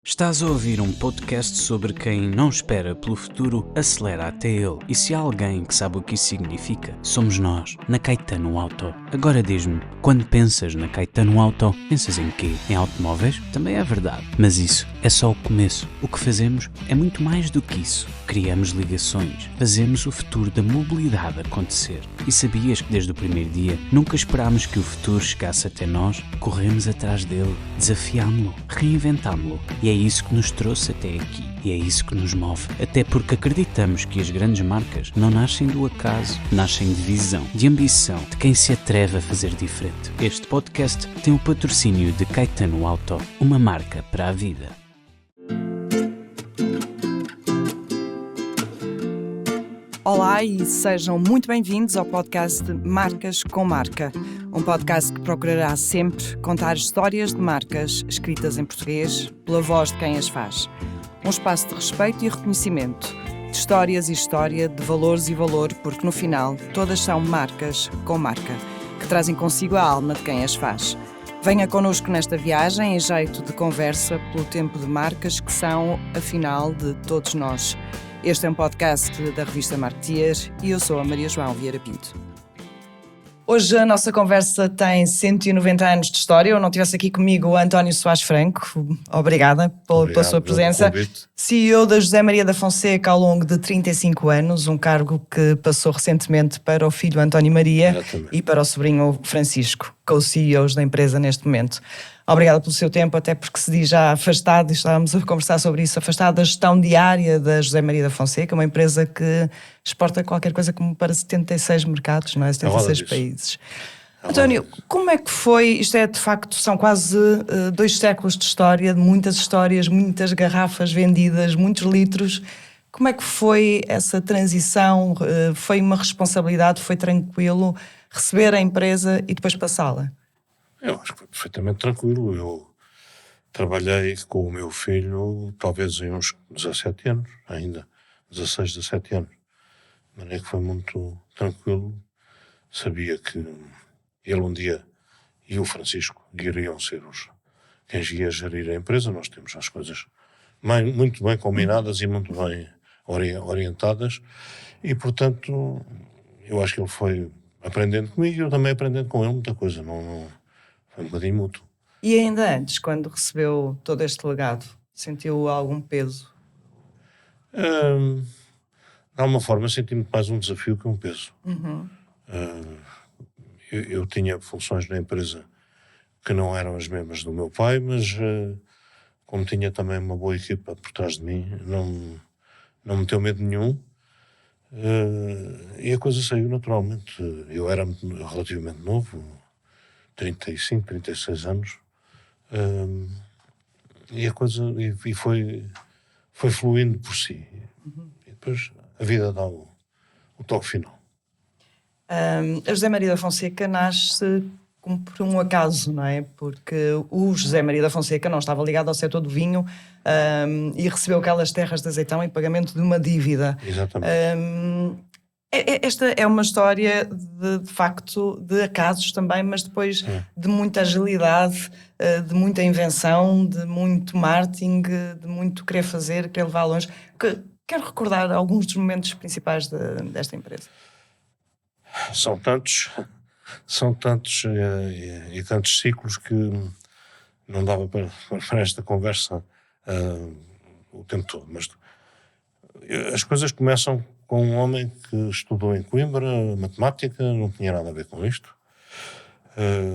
Estás a ouvir um podcast sobre quem não espera pelo futuro, acelera até ele. E se há alguém que sabe o que isso significa, somos nós, na Caetano Auto. Agora diz-me, quando pensas na Caetano Auto, pensas em quê? Em automóveis? Também é verdade. Mas isso é só o começo. O que fazemos é muito mais do que isso. Criamos ligações, fazemos o futuro da mobilidade acontecer. E sabias que desde o primeiro dia nunca esperámos que o futuro chegasse até nós? Corremos atrás dele, desafiámo-lo, reinventámo-lo. E é isso que nos trouxe até aqui. E é isso que nos move. Até porque acreditamos que as grandes marcas não nascem do acaso, nascem de visão, de ambição, de quem se atreve a fazer diferente. Este podcast tem o patrocínio de Caetano Auto, uma marca para a vida. Olá e sejam muito bem-vindos ao podcast Marcas com Marca, um podcast que procurará sempre contar histórias de marcas escritas em português pela voz de quem as faz. Um espaço de respeito e reconhecimento, de histórias e história, de valores e valor, porque no final todas são marcas com marca, que trazem consigo a alma de quem as faz. Venha connosco nesta viagem em jeito de conversa pelo tempo de marcas que são, afinal, de todos nós. Este é um podcast da revista Marketeer e eu sou a Maria João Vieira Pinto. Hoje a nossa conversa tem 190 anos de história. Eu não tivesse aqui comigo o António Soares Franco. Obrigada pela sua presença. CEO da José Maria da Fonseca ao longo de 35 anos, um cargo que passou recentemente para o filho António Maria. Exatamente. E para o sobrinho Francisco, co-CEOs da empresa neste momento. Obrigada pelo seu tempo, até porque se diz já afastado, e estávamos a conversar sobre isso, afastado da gestão diária da José Maria da Fonseca, uma empresa que exporta qualquer coisa como para 76 mercados, não é? 76 países. António, como é que foi, isto é de facto, são quase 2 séculos de história, de muitas histórias, muitas garrafas vendidas, muitos litros. Como é que foi essa transição? Foi uma responsabilidade, foi tranquilo receber a empresa e depois passá-la? Eu acho que foi perfeitamente tranquilo. Eu trabalhei com o meu filho talvez em uns 17 anos, ainda, 16, 17 anos. De maneira que foi muito tranquilo. Sabia que ele um dia e o Francisco iriam ser quem ia gerir a empresa. Nós temos as coisas muito bem combinadas e muito bem orientadas. E, portanto, eu acho que ele foi aprendendo comigo e eu também aprendendo com ele muita coisa. Foi um bocadinho mútuo. E ainda antes, quando recebeu todo este legado, sentiu algum peso? De alguma forma senti muito mais um desafio que um peso. Eu tinha funções na empresa que não eram as mesmas do meu pai, mas como tinha também uma boa equipa por trás de mim, não me deu medo nenhum. E a coisa saiu naturalmente. Eu era relativamente novo, 35, 36 anos, e a coisa foi fluindo por si. E depois a vida dá o toque final. A José Maria da Fonseca nasce como por um acaso, não é? Porque o José Maria da Fonseca não estava ligado ao setor do vinho e recebeu aquelas terras de azeitão em pagamento de uma dívida. Exatamente. Esta é uma história de facto de acasos também, mas depois de muita agilidade, de muita invenção, de muito marketing, de muito querer fazer, querer levar longe. Quero recordar alguns dos momentos principais desta empresa. São tantos e tantos ciclos que não dava para esta conversa o tempo todo. Mas as coisas começam com um homem que estudou em Coimbra, matemática, não tinha nada a ver com isto.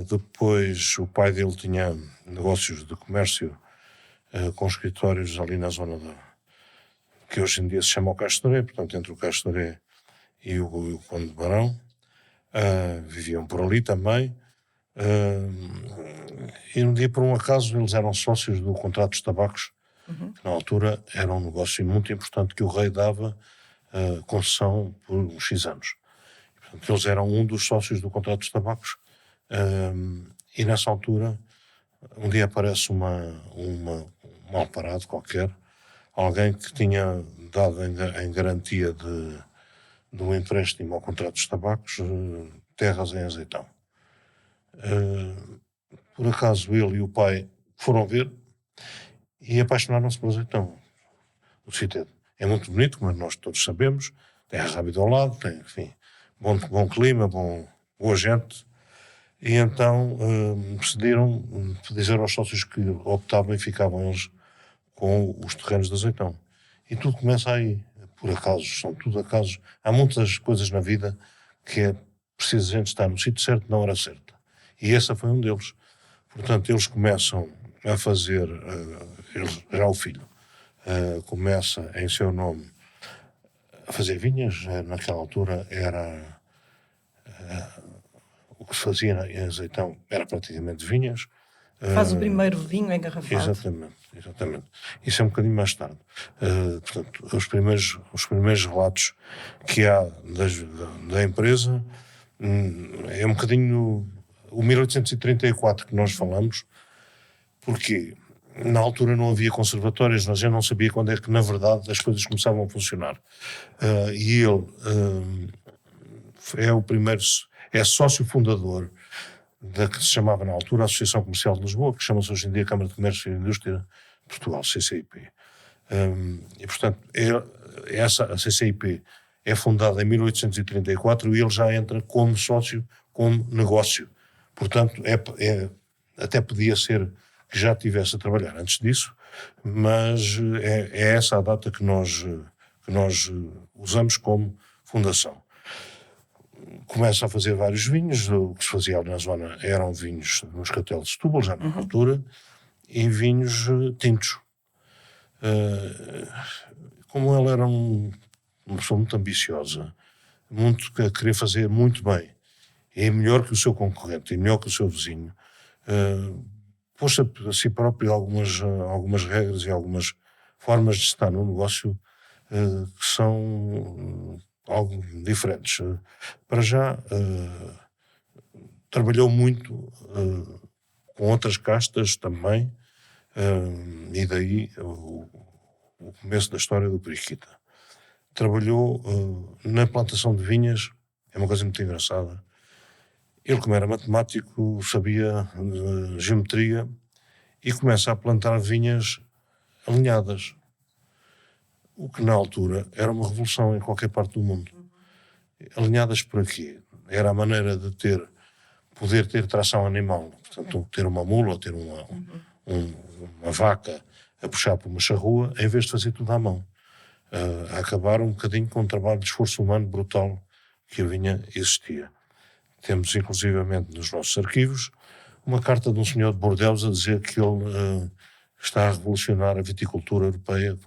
Depois o pai dele tinha negócios de comércio com escritórios ali na zona que hoje em dia se chama o Castoré, portanto entre o Castoré e o Conde de Barão. Viviam por ali também. E um dia, por um acaso, eles eram sócios do Contrato dos Tabacos, que na altura era um negócio muito importante que o rei dava concessão por uns X anos. Portanto, eles eram um dos sócios do Contrato dos Tabacos. E nessa altura, um dia aparece um mal parado qualquer, alguém que tinha dado em garantia de um empréstimo ao Contrato dos Tabacos, terras em Azeitão. Por acaso ele e o pai foram ver e apaixonaram-se pelo azeitão. O sítio é muito bonito, como nós todos sabemos, tem a Rábida ao lado, tem, enfim, bom clima, boa gente, e então decidiram dizer aos sócios que optavam e ficavam eles com os terrenos de azeitão. E tudo começa aí, por acasos, são tudo acasos. Há muitas coisas na vida que é preciso a gente estar no sítio certo, na hora certa. E esse foi um deles. Portanto, eles começam a fazer, já o filho, começa em seu nome a fazer vinhas. Naquela altura era o que se fazia em azeitão, era praticamente vinhas. Faz o primeiro vinho engarrafado. Exatamente. Isso é um bocadinho mais tarde. Portanto, os primeiros relatos que há da empresa é um bocadinho o 1834 que nós falamos, porque na altura não havia conservatórios, nós já não sabia quando é que, na verdade, as coisas começavam a funcionar. E ele é o primeiro, é sócio fundador da que se chamava na altura a Associação Comercial de Lisboa, que chama-se hoje em dia Câmara de Comércio e Indústria de Portugal, CCIP. E, portanto, a CCIP é fundada em 1834 e ele já entra como sócio, como negócio. Portanto, até podia ser que já estivesse a trabalhar antes disso, mas é essa a data que nós usamos como fundação. Começa a fazer vários vinhos. O que se fazia ali na zona eram vinhos de Moscatel de Setúbal, já na altura, e vinhos tintos. Como ele era uma pessoa muito ambiciosa, a querer fazer muito bem, e melhor que o seu concorrente, e melhor que o seu vizinho, pôs a si próprio algumas regras e algumas formas de estar no negócio que são algo diferentes. Para já, trabalhou muito com outras castas também, e daí o começo da história do Periquita. Trabalhou na plantação de vinhas, é uma coisa muito engraçada. Ele, como era matemático, sabia geometria e começa a plantar vinhas alinhadas. O que na altura era uma revolução em qualquer parte do mundo. Alinhadas por aqui. Era a maneira de poder ter tração animal. Portanto, ter uma mula ou ter uma vaca a puxar por uma charrua, em vez de fazer tudo à mão. A acabar um bocadinho com um trabalho de esforço humano brutal que a vinha existia. Temos, inclusivamente, nos nossos arquivos, uma carta de um senhor de Bordeaux a dizer que ele está a revolucionar a viticultura europeia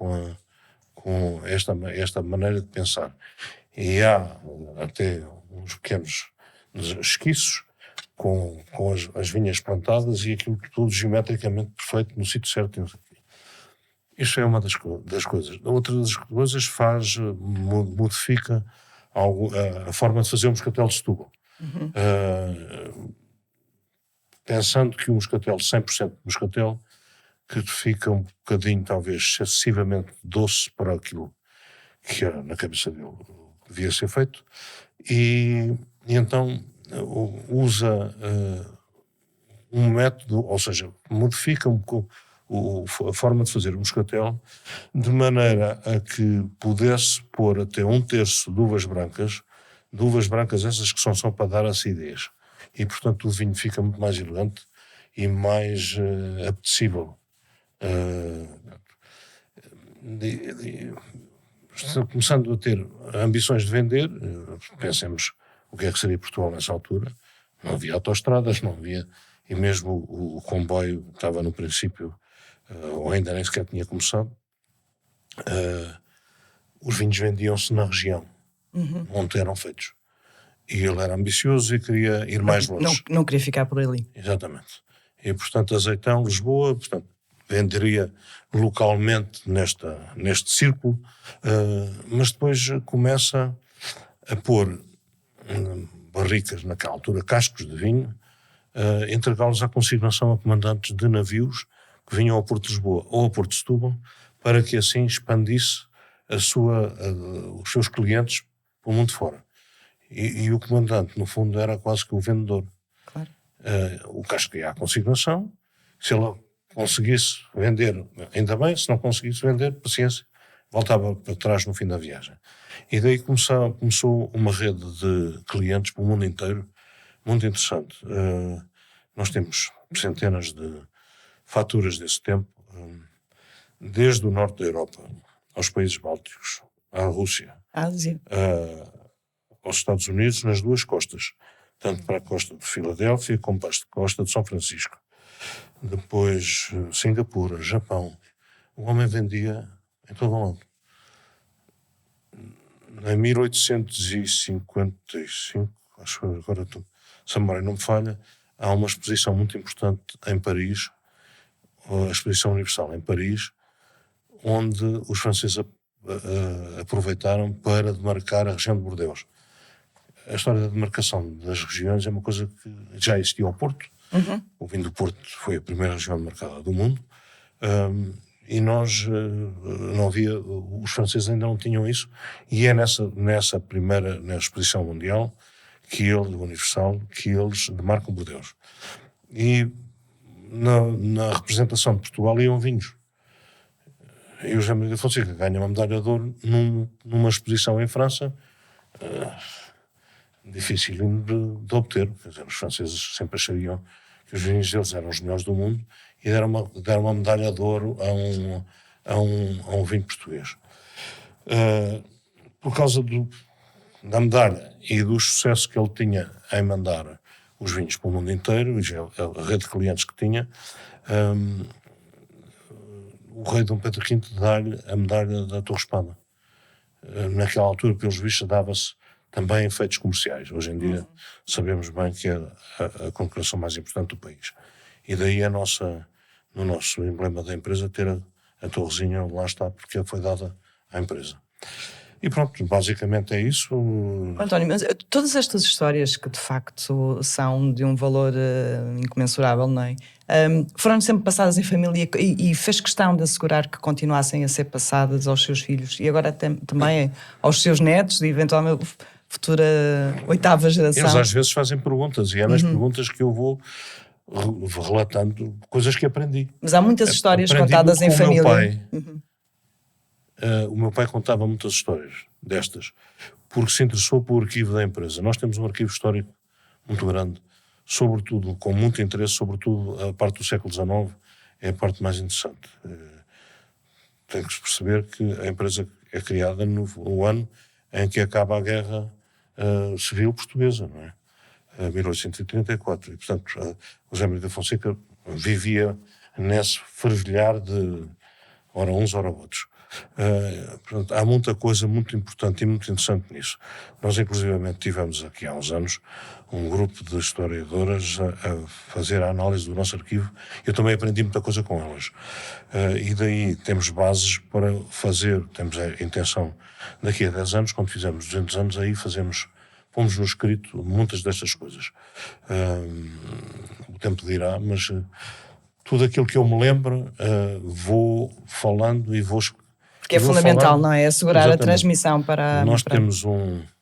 com esta maneira de pensar. E há até uns pequenos esquiços com as vinhas plantadas e aquilo tudo geometricamente perfeito no sítio certo. Isso é uma das coisas. Outra das coisas modifica a forma de fazer um moscatel de Setúbal. Pensando que um moscatel 100% de moscatel, que fica um bocadinho talvez excessivamente doce para aquilo que era na cabeça dele devia ser feito, e então usa um método, ou seja, modifica um pouco a forma de fazer o moscatel de maneira a que pudesse pôr até 1/3 de uvas brancas essas que são para dar acidez, e portanto o vinho fica muito mais elegante e mais apetecível. Começando a ter ambições de vender, pensemos o que é que seria Portugal nessa altura. Não havia autoestradas, não havia, e mesmo o comboio estava no princípio, ou ainda nem sequer tinha começado. Os vinhos vendiam-se na região onde eram feitos. E ele era ambicioso e queria ir mais longe. Não queria ficar por ali. Exatamente. E, portanto, Azeitão, Lisboa, portanto, venderia localmente neste círculo, mas depois começa a pôr barricas, naquela altura, cascos de vinho, entregá-los à consignação a comandantes de navios que vinham ao Porto de Lisboa ou ao Porto de Setúbal, para que assim expandisse os seus clientes pelo mundo fora. E o comandante, no fundo, era quase que o vendedor. Claro. O casco ia à consignação, se ele conseguisse vender, ainda bem, se não conseguisse vender, paciência, voltava para trás no fim da viagem. E daí começou uma rede de clientes para o mundo inteiro, muito interessante. Nós temos centenas de faturas desse tempo, desde o norte da Europa, aos países bálticos, à Rússia, Ásia. aos Estados Unidos, nas duas costas, tanto para a costa de Filadélfia como para a costa de São Francisco. Depois Singapura, Japão. O homem vendia em todo o mundo. Em 1855, acho que agora se a memória não me falha, há uma exposição muito importante em Paris, a Exposição Universal em Paris, onde os franceses aproveitaram para demarcar a região de Bordeaux. A história da demarcação das regiões é uma coisa que já existia ao Porto. O vinho do Porto foi a primeira região demarcada do mundo. E nós não havia, os franceses ainda não tinham isso, e é nessa primeira, na exposição mundial, universal, que eles demarcam Bordeaux. E na representação de Portugal iam vinhos. E o José Maria da Fonseca ganha uma medalha de ouro numa exposição em França, difícil de obter. Quer dizer, os franceses sempre achariam que os vinhos deles eram os melhores do mundo e deram uma medalha de ouro a um vinho português. Por causa da medalha e do sucesso que ele tinha em mandar os vinhos para o mundo inteiro, e a rede de clientes que tinha, o rei Dom Pedro V dá-lhe a medalha da Torre Espada. Naquela altura, pelos vistos, dava-se também em feitos comerciais. Hoje em dia sabemos bem que é a condecoração mais importante do país. E daí no nosso emblema da empresa, ter a torrezinha lá está, porque foi dada à empresa. E pronto, basicamente é isso. António, mas todas estas histórias que de facto são de um valor incomensurável, não é? Foram sempre passadas em família e fez questão de assegurar que continuassem a ser passadas aos seus filhos e agora também aos seus netos e eventualmente futura 8ª geração. Eles às vezes fazem perguntas e é nas perguntas que eu vou relatando coisas que aprendi. Mas há muitas histórias aprendi contadas em família. O meu pai, o meu pai contava muitas histórias destas, porque se interessou pelo arquivo da empresa. Nós temos um arquivo histórico muito grande, sobretudo, com muito interesse, sobretudo a parte do século XIX, é a parte mais interessante. Tem que se perceber que a empresa é criada no ano em que acaba a Guerra Civil Portuguesa, não é? 1834. E, portanto, o José Maria da Fonseca vivia nesse fervilhar de ora uns, ora outros. Portanto, há muita coisa muito importante e muito interessante nisso. Nós, inclusivamente, tivemos aqui há uns anos um grupo de historiadoras a fazer a análise do nosso arquivo. Eu também aprendi muita coisa com elas. E daí temos bases para fazer, temos a intenção daqui a 10 anos, quando fizermos 200 anos, aí pomos no escrito muitas destas coisas. O tempo dirá, mas tudo aquilo que eu me lembro, vou falando e vou... Porque é fundamental, não é? Assegurar Exatamente. A transmissão para... Nós temos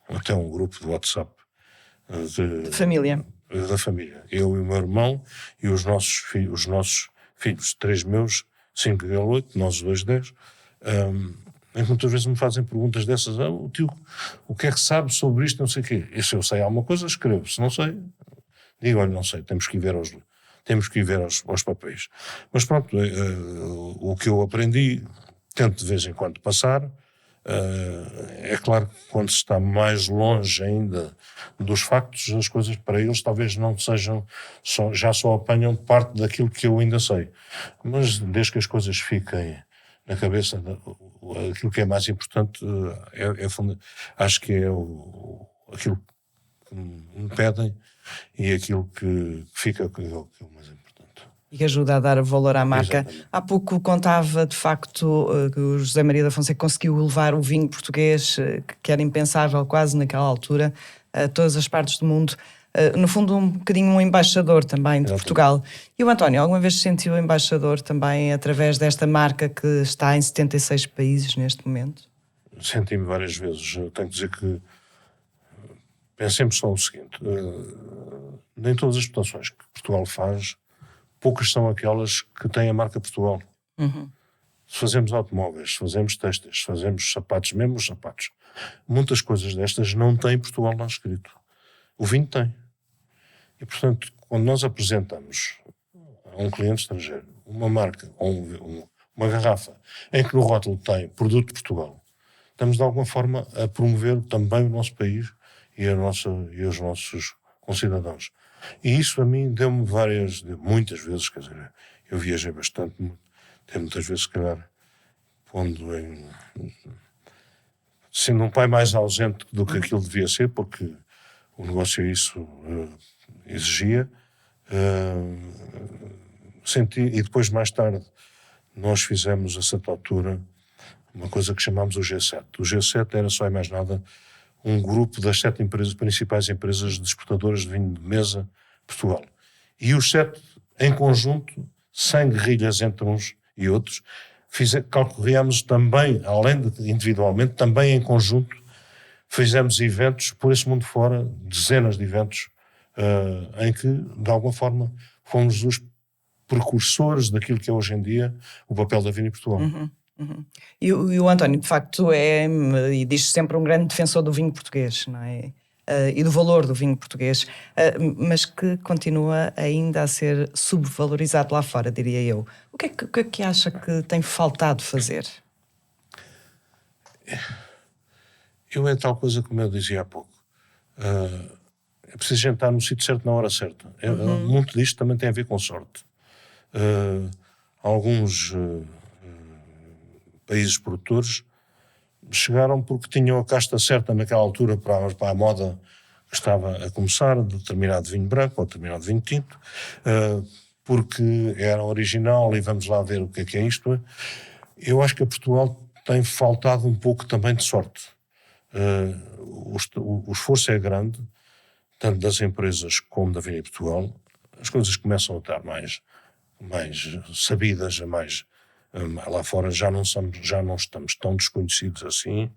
até um grupo de WhatsApp de família. Da família. Eu e o meu irmão e os nossos filhos, 3 meus, 5 e 8, nós 2, 10, em que muitas vezes me fazem perguntas dessas, o tio, o que é que sabe sobre isto, não sei o quê. E se eu sei alguma coisa, escrevo. Se não sei, digo, olha, não sei, temos que ir ver aos papéis. Mas pronto, o que eu aprendi, tento de vez em quando passar. É claro que quando se está mais longe ainda dos factos, as coisas para eles talvez não sejam, já só apanham parte daquilo que eu ainda sei. Mas desde que as coisas fiquem na cabeça, aquilo que é mais importante, acho que é aquilo que me pedem e aquilo que fica que é o mais importante. E que ajuda a dar valor à marca. Exatamente. Há pouco contava, de facto, que o José Maria da Fonseca conseguiu levar o vinho português, que era impensável quase naquela altura, a todas as partes do mundo. No fundo, um bocadinho um embaixador também de Portugal. E o António, alguma vez se sentiu embaixador também através desta marca que está em 76 países neste momento? Senti-me várias vezes. Eu tenho que dizer que pensemos só o seguinte, nem todas as exportações que Portugal faz poucas são aquelas que têm a marca Portugal. Se fazemos automóveis, se fazemos têxteis, se fazemos sapatos, mesmo os sapatos, muitas coisas destas não têm Portugal lá escrito. O vinho tem. E, portanto, quando nós apresentamos a um cliente estrangeiro uma marca ou uma garrafa em que no rótulo tem produto de Portugal, estamos de alguma forma a promover também o nosso país e os nossos concidadãos. E isso a mim deu-me muitas vezes, quer dizer, eu viajei bastante, muitas vezes, se calhar, sendo um pai mais ausente do que aquilo devia ser, porque o negócio isso exigia, senti, e depois mais tarde nós fizemos a certa altura uma coisa que chamámos o G7. O G7 era só e mais nada um grupo das 7 principais empresas de exportadoras de vinho de mesa de Portugal. E os 7 em conjunto, sem guerrilhas entre uns e outros, calculamos também, além de individualmente, também em conjunto, fizemos eventos por esse mundo fora, dezenas de eventos, em que, de alguma forma, fomos os precursores daquilo que é hoje em dia o papel da Vini Portugal. E o António, de facto, e diz sempre um grande defensor do vinho português, não é? E do valor do vinho português, mas que continua ainda a ser subvalorizado lá fora, diria eu. O que é que acha que tem faltado fazer? É tal coisa como eu dizia há pouco. É preciso jantar no sítio certo na hora certa. Muito disto também tem a ver com sorte. Alguns países produtores chegaram porque tinham a casta certa naquela altura para a moda que estava a começar, de determinado vinho branco ou determinado vinho tinto, porque era original e vamos lá ver o que é isto. Eu acho que a Portugal tem faltado um pouco também de sorte. O esforço é grande, tanto das empresas como da Vini Portugal. As coisas começam a estar mais sabidas, lá fora já não estamos tão desconhecidos assim,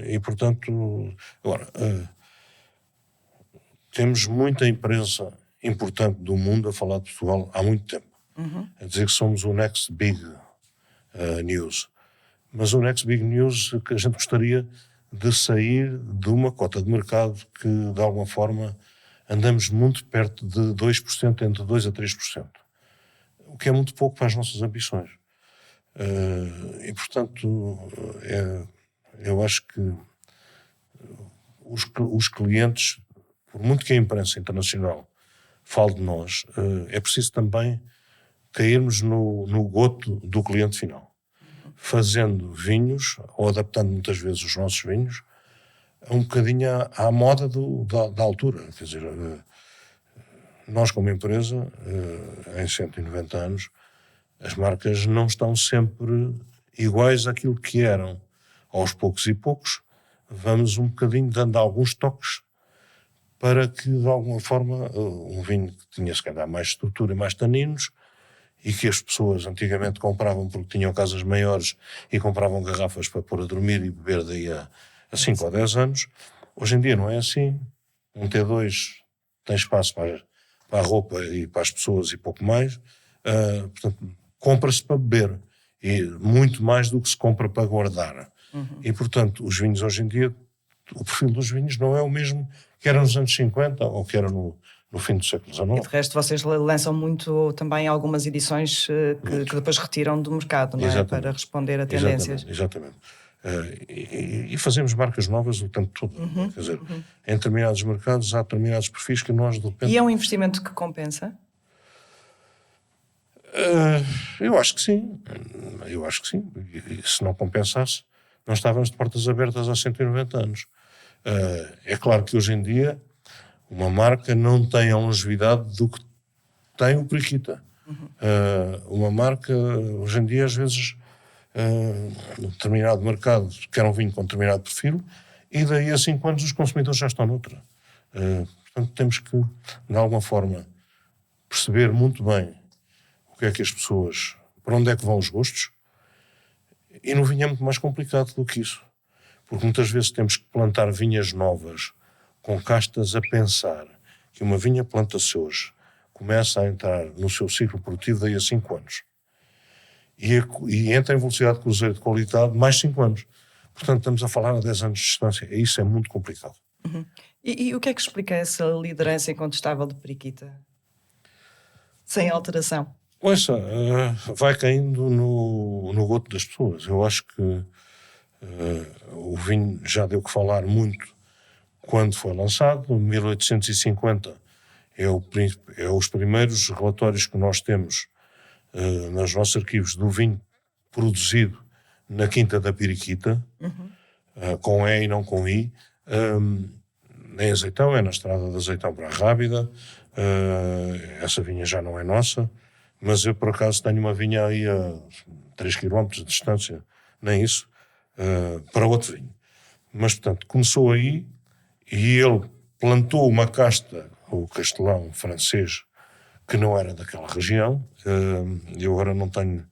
e portanto, agora, temos muita imprensa importante do mundo a falar de Portugal há muito tempo, a dizer que somos o next big news, mas o next big news que a gente gostaria de sair de uma cota de mercado que de alguma forma andamos muito perto de 2%, entre 2% a 3%. O que é muito pouco para as nossas ambições. E, portanto, eu acho que os clientes, por muito que a imprensa internacional fale de nós, é preciso também cairmos no goto do cliente final, fazendo vinhos, ou adaptando muitas vezes os nossos vinhos, um bocadinho à moda da altura. Quer dizer, nós como empresa, em 190 anos, as marcas não estão sempre iguais àquilo que eram. Aos poucos e poucos, vamos um bocadinho dando alguns toques para que, de alguma forma, um vinho que tinha, se calhar, mais estrutura e mais taninos, e que as pessoas antigamente compravam porque tinham casas maiores e compravam garrafas para pôr a dormir e beber daí a 5 ou 10 anos, hoje em dia não é assim. Um T2 tem espaço para a roupa e para as pessoas e pouco mais, portanto, compra-se para beber, e muito mais do que se compra para guardar. E, portanto, os vinhos hoje em dia, o perfil dos vinhos não é o mesmo que era nos anos 50 ou que era no fim do século XIX. E de resto vocês lançam muito também algumas edições que depois retiram do mercado, não é? Para responder a tendências. Exatamente. E fazemos marcas novas o tempo todo. Quer dizer, em determinados mercados há determinados perfis que nós de repente... E é um investimento que compensa? Eu acho que sim. E se não compensasse, nós estávamos de portas abertas há 190 anos. É claro que hoje em dia uma marca não tem a longevidade do que tem o Periquita. Uma marca, hoje em dia, às vezes, num determinado mercado, quer um vinho com determinado perfil, e daí a 5 anos os consumidores já estão noutra. Portanto, temos que, de alguma forma, perceber muito bem o que é que as pessoas, para onde é que vão os gostos, e no vinho é muito mais complicado do que isso. Porque muitas vezes temos que plantar vinhas novas, com castas a pensar que uma vinha planta-se hoje, começa a entrar no seu ciclo produtivo daí a 5 anos. E entra em velocidade de cruzeiro de qualidade mais 5 anos. Portanto, estamos a falar a 10 anos de distância. E isso é muito complicado. E o que é que explica essa liderança incontestável de Periquita? Sem alteração. Ouça, vai caindo no gosto das pessoas. Eu acho que o vinho já deu que falar muito quando foi lançado. 1850 é os primeiros relatórios que nós temos nos nossos arquivos do vinho produzido na Quinta da Periquita, com E e não com I, em Azeitão, é na estrada de Azeitão para a Rábida. Essa vinha já não é nossa, mas eu por acaso tenho uma vinha aí a 3 km de distância, nem isso, para outro vinho. Mas portanto, começou aí e ele plantou uma casta, o castelão francês, que não era daquela região. Eu agora não tenho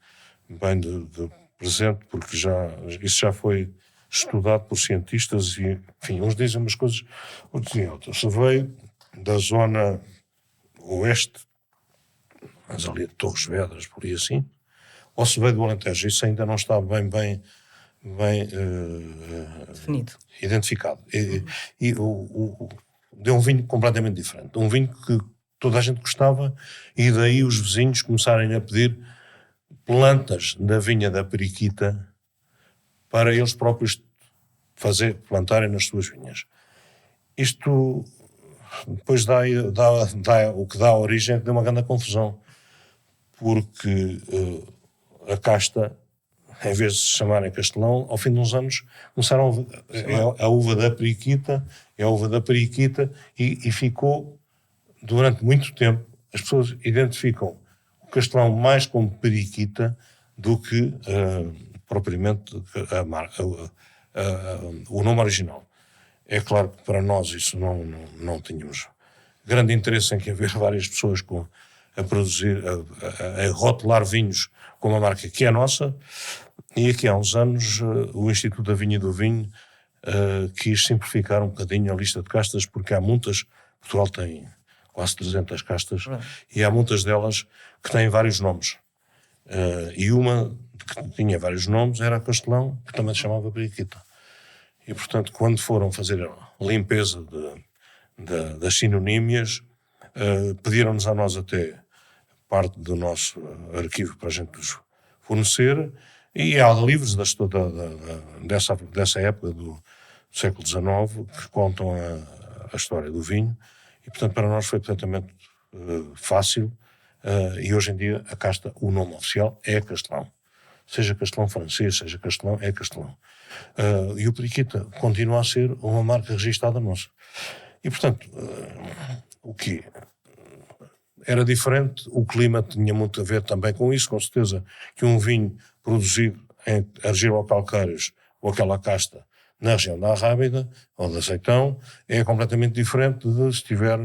bem de presente, porque isso já foi estudado por cientistas e, enfim, uns dizem umas coisas, outros dizem outras. Se veio da zona oeste, mas ali de Torres Vedras, por aí assim, ou se veio do Alentejo, isso ainda não está bem Definido. identificado. Deu um vinho completamente diferente. Um vinho que toda a gente gostava, e daí os vizinhos começarem a pedir plantas da vinha da Periquita para eles próprios plantarem nas suas vinhas. Isto depois dá o que dá origem de uma grande confusão, porque a casta, em vez de se chamarem castelão, ao fim de uns anos começaram a uva da Periquita, e ficou durante muito tempo. As pessoas identificam o castelão mais como Periquita do que propriamente a marca, o nome original. É claro que para nós isso não tínhamos grande interesse em que haver várias pessoas a produzir, a rotular vinhos com uma marca que é nossa. E aqui há uns anos o Instituto da Vinha e do Vinho quis simplificar um bocadinho a lista de castas, porque há muitas, Portugal tem quase 300 castas, e há muitas delas que têm vários nomes. E uma que tinha vários nomes era a Castelão, que também se chamava Periquita. E, portanto, quando foram fazer a limpeza das sinonímias, pediram-nos a nós até parte do nosso arquivo para a gente nos fornecer, e há livros dessa época do século XIX que contam a história do vinho, e, portanto, para nós foi perfeitamente fácil, e hoje em dia a casta, o nome oficial é Castelão. Seja castelão francês, seja castelão, é castelão. E o Periquita continua a ser uma marca registada nossa. E, portanto, o que era diferente, o clima tinha muito a ver também com isso, com certeza, que um vinho produzido em argilo-calcários ou aquela casta na região da Rábida ou de Azeitão é completamente diferente de se estiver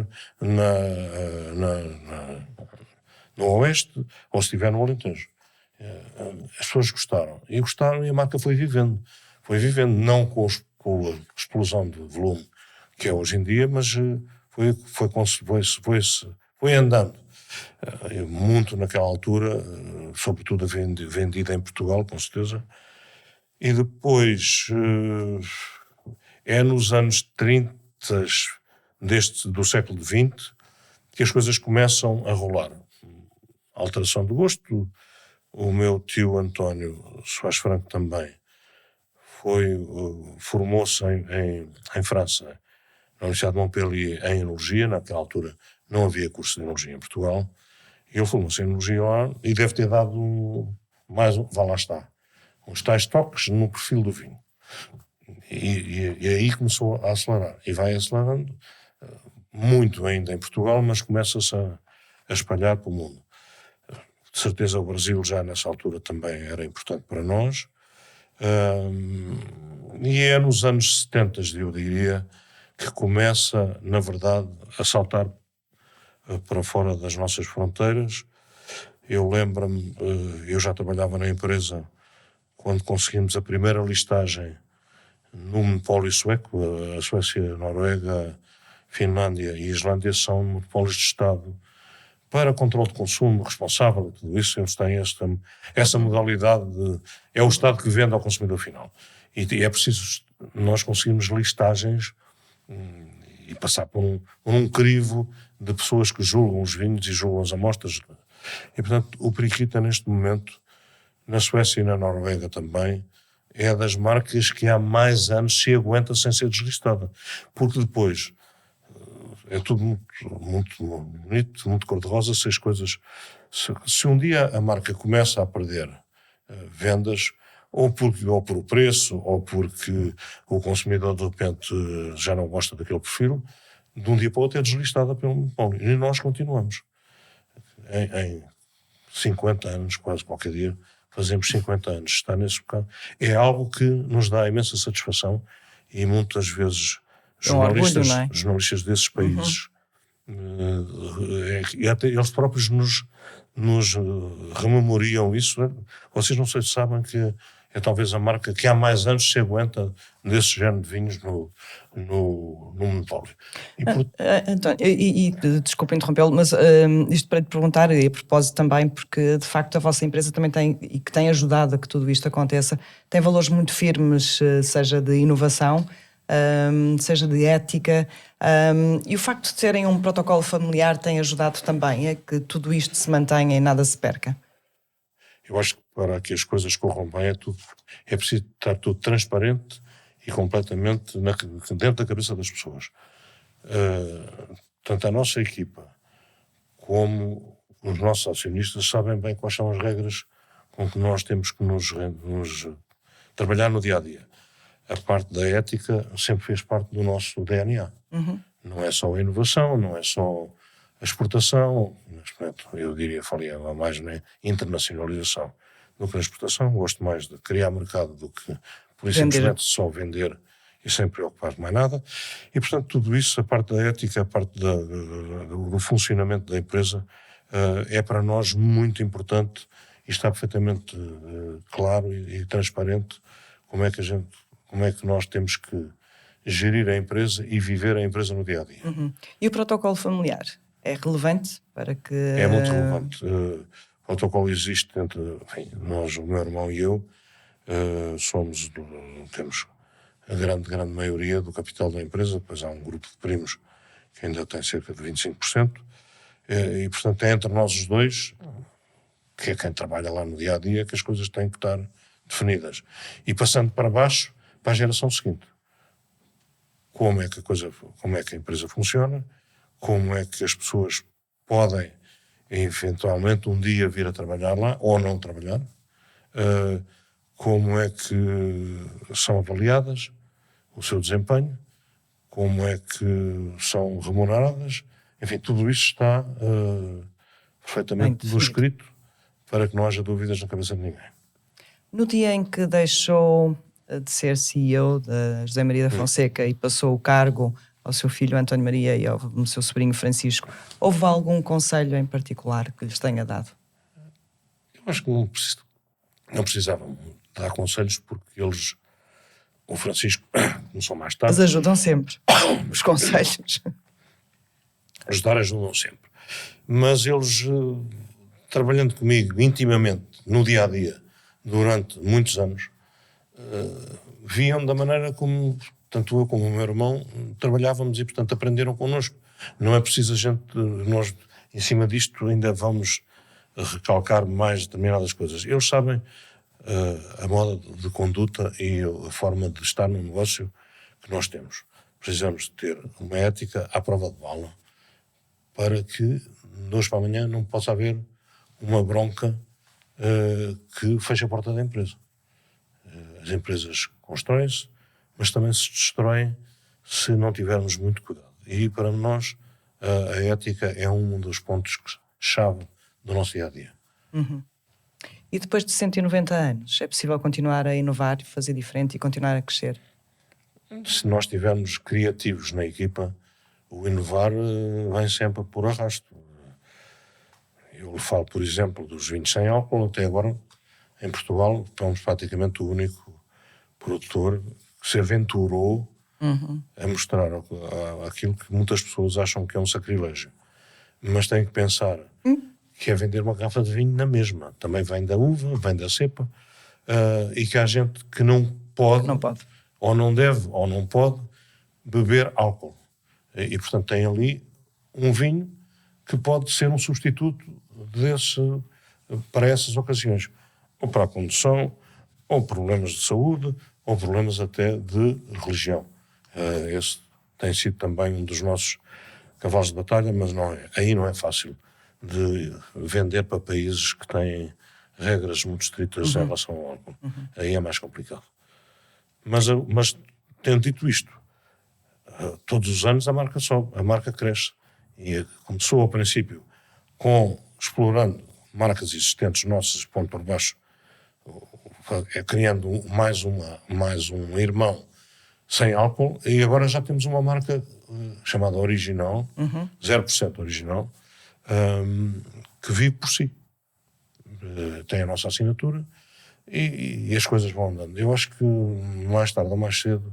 no Oeste ou se estiver no Alentejo. As pessoas gostaram, e a marca foi vivendo, não com a explosão de volume que é hoje em dia, mas foi andando. Muito naquela altura, sobretudo vendida em Portugal, com certeza, e depois é nos anos 30 do século XX que as coisas começam a rolar. A alteração do gosto. O meu tio António Soares Franco também formou-se em França, na Universidade de Montpellier, em Enologia. Naquela altura não havia curso de Enologia em Portugal. E ele formou-se em Enologia lá e deve ter dado uns tais toques no perfil do vinho. E aí começou a acelerar. E vai acelerando muito ainda em Portugal, mas começa-se a espalhar para o mundo. De certeza o Brasil já nessa altura também era importante para nós. E é nos anos 70, eu diria, que começa, na verdade, a saltar para fora das nossas fronteiras. Eu lembro-me, eu já trabalhava na empresa quando conseguimos a primeira listagem no monopólio sueco. A Suécia, a Noruega, a Finlândia e a Islândia são monopólios de Estado para controle de consumo responsável, tudo isso, eles têm essa modalidade é o Estado que vende ao consumidor final. E é preciso nós conseguirmos listagens e passar por um crivo de pessoas que julgam os vinhos e julgam as amostras. E, portanto, o Periquita, neste momento, na Suécia e na Noruega também, é das marcas que há mais anos se aguenta sem ser deslistada. Porque depois é tudo muito bonito, muito cor-de-rosa, se as coisas... Se um dia a marca começa a perder vendas, ou por o preço, ou porque o consumidor de repente já não gosta daquele perfil, de um dia para o outro é deslistada pelo monopólio. E nós continuamos. Em 50 anos, quase qualquer dia, fazemos 50 anos. Está nesse bocado. É algo que nos dá imensa satisfação e muitas vezes jornalistas desses países e até eles próprios nos rememoriam isso. Né? Vocês não sei se sabem que é talvez a marca que há mais anos se aguenta desse género de vinhos no monopólio. António, desculpa interrompê-lo, mas isto para te perguntar, e a propósito também, porque de facto a vossa empresa também tem, e que tem ajudado a que tudo isto aconteça, tem valores muito firmes, seja de inovação, seja de ética, e o facto de terem um protocolo familiar tem ajudado também a que tudo isto se mantenha e nada se perca. Eu acho que para que as coisas corram bem é preciso estar tudo transparente e completamente dentro da cabeça das pessoas. Tanto a nossa equipa como os nossos acionistas sabem bem quais são as regras com que nós temos que nos trabalhar no dia-a-dia. A parte da ética sempre fez parte do nosso DNA. Não é só a inovação, não é só a exportação, eu diria, falava mais na internacionalização do que na exportação. Gosto mais de criar mercado do que, por isso, simplesmente só vender e sem preocupar com mais nada. E, portanto, tudo isso, a parte da ética, a parte do funcionamento da empresa, é para nós muito importante e está perfeitamente claro e transparente como é que nós temos que gerir a empresa e viver a empresa no dia-a-dia. E o protocolo familiar? É relevante para que... É muito relevante. O protocolo existe entre nós, o meu irmão e eu, temos a grande maioria do capital da empresa, depois há um grupo de primos que ainda tem cerca de 25%, e portanto é entre nós os dois, que é quem trabalha lá no dia-a-dia, que as coisas têm que estar definidas. E passando para baixo, para a geração seguinte. Como é que a empresa funciona, como é que as pessoas podem eventualmente um dia vir a trabalhar lá ou não trabalhar, como é que são avaliadas o seu desempenho, como é que são remuneradas, enfim, tudo isso está perfeitamente no escrito para que não haja dúvidas na cabeça de ninguém. No dia em que deixou de ser CEO da José Maria da Fonseca e passou o cargo ao seu filho António Maria e ao seu sobrinho Francisco, houve algum conselho em particular que lhes tenha dado? Eu acho que não precisavam dar conselhos porque eles, o Francisco, começou mais tarde. Mas ajudam sempre, os conselhos. Ajudam sempre. Mas eles, trabalhando comigo intimamente, no dia-a-dia, durante muitos anos, viam da maneira como tanto eu como o meu irmão trabalhávamos e, portanto, aprenderam connosco. Não é preciso nós, em cima disto, ainda vamos recalcar mais determinadas coisas. Eles sabem a moda de conduta e a forma de estar no negócio que nós temos. Precisamos ter uma ética à prova de bala para que, de hoje para amanhã, não possa haver uma bronca que feche a porta da empresa. As empresas constroem-se, mas também se destroem se não tivermos muito cuidado. E para nós a ética é um dos pontos-chave do nosso dia-a-dia. E depois de 190 anos, é possível continuar a inovar, fazer diferente e continuar a crescer? Se nós estivermos criativos na equipa, o inovar vem sempre por arrasto. Eu falo, por exemplo, dos vinhos sem álcool. Até agora, em Portugal, somos praticamente o único produtor que se aventurou a mostrar aquilo que muitas pessoas acham que é um sacrilégio. mas tem que pensar que é vender uma garrafa de vinho na mesma. Também vem da uva, vem da cepa, e que há gente que não pode, ou não deve, ou não pode beber álcool. E portanto tem ali um vinho que pode ser um substituto para essas ocasiões. Ou para a condução, ou problemas de saúde, ou problemas até de religião. Esse tem sido também um dos nossos cavalos de batalha, mas aí não é fácil de vender para países que têm regras muito estritas em relação ao álcool. Aí é mais complicado. Mas tendo dito isto, todos os anos a marca sobe, a marca cresce. E começou ao princípio explorando marcas existentes nossas, ponto por baixo, criando mais um irmão sem álcool, e agora já temos uma marca chamada Original, 0% Original, que vive por si. Tem a nossa assinatura e as coisas vão andando. Eu acho que mais tarde ou mais cedo,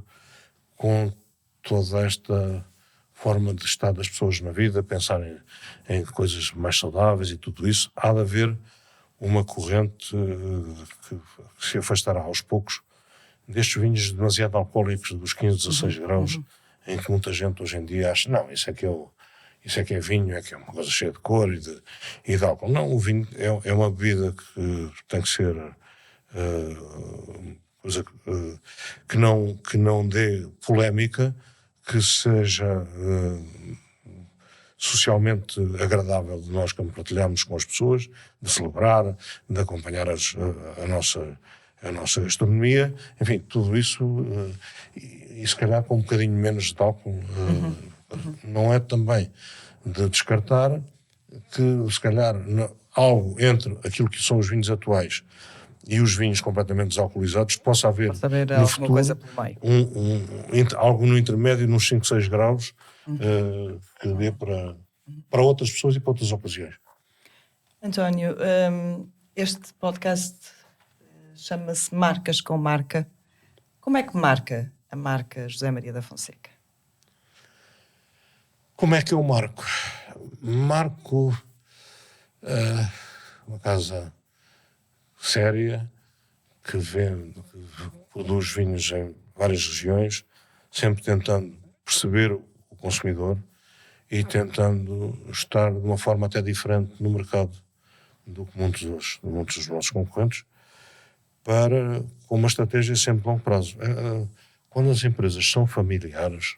com toda esta forma de estar das pessoas na vida, pensar em coisas mais saudáveis e tudo isso, há de haver uma corrente que se afastará aos poucos destes vinhos demasiado alcoólicos dos 15, 16 graus, em que muita gente hoje em dia acha, não, isso é que é vinho, é que é uma coisa cheia de cor e de álcool. Não, o vinho é uma bebida que tem que ser que não dê polémica, que seja socialmente agradável de nós compartilharmos com as pessoas, de celebrar, de acompanhar a nossa gastronomia, enfim, tudo isso, e se calhar com um bocadinho menos de álcool. Não é também de descartar que, se calhar, algo entre aquilo que são os vinhos atuais e os vinhos completamente desalcoolizados, possa haver no futuro coisa pelo meio. Algo no intermédio, nos 5, 6 graus, que dê para outras pessoas e para outras ocasiões. António, este podcast chama-se Marcas com Marca. Como é que marca a marca José Maria da Fonseca? Como é que eu marco? Marco uma casa séria que produz vinhos em várias regiões, sempre tentando perceber o consumidor e tentando estar de uma forma até diferente no mercado do que muitos dos nossos concorrentes, com uma estratégia sempre de longo prazo. Quando as empresas são familiares,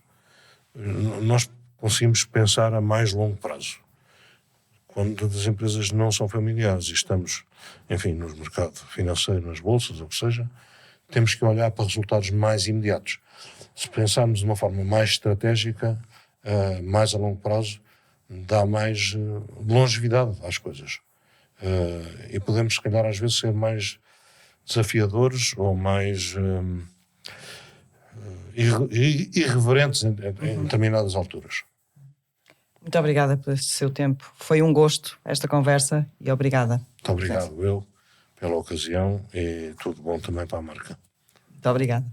nós conseguimos pensar a mais longo prazo. Quando as empresas não são familiares e estamos, enfim, no mercado financeiro, nas bolsas, ou o que seja, temos que olhar para resultados mais imediatos. Se pensarmos de uma forma mais estratégica, mais a longo prazo, dá mais longevidade às coisas. E podemos, se calhar, às vezes ser mais desafiadores ou mais irreverentes em determinadas alturas. Muito obrigada por este seu tempo. Foi um gosto esta conversa e obrigada. Muito obrigado eu pela ocasião e tudo bom também para a marca. Muito obrigada.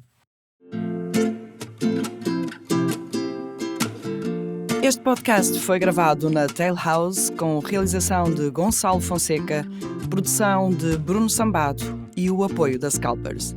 Este podcast foi gravado na Tail House com realização de Gonçalo Fonseca, produção de Bruno Sambado e o apoio da Scalpers.